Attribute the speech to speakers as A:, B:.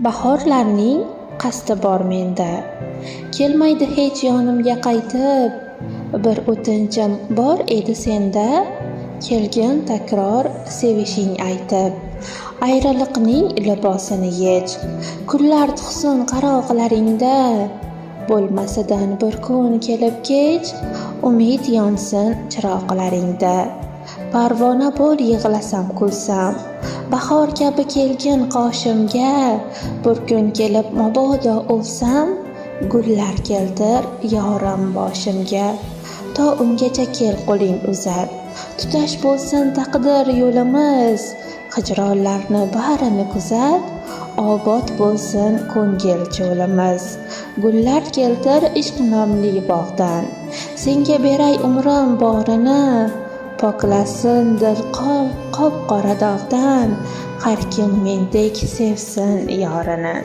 A: Bahorlarning qasdi bor menda, kelmaydi hech yonimga qaytib. Bir o'tinchim bor edi senda, kelgin takror sevishing aytib. Ayriliqning libosini yech, kunlar tug'sin qaroqlaringda. Bo'lmasidan bir kun kelib kech, umid yonsin chiroqlaringda. Parvona bo'l yig'lasam kulsam, bahor kabi kelgin qoshimga. Bir kun kelib mabodo o'lsam, gullar keltir yorim boshimga. To ungacha kel qo'ling uzat, tutash bo'lsin taqdir yo'limiz. Hijronlarni barini kuzat, obod bo'lsin ko'ngil cho'limiz. Gullar keltir ishq nomli bog'dan, senga beray umrim borini. Poklasin dil qop qora dog'dan, har kim mendek sevsin yorini.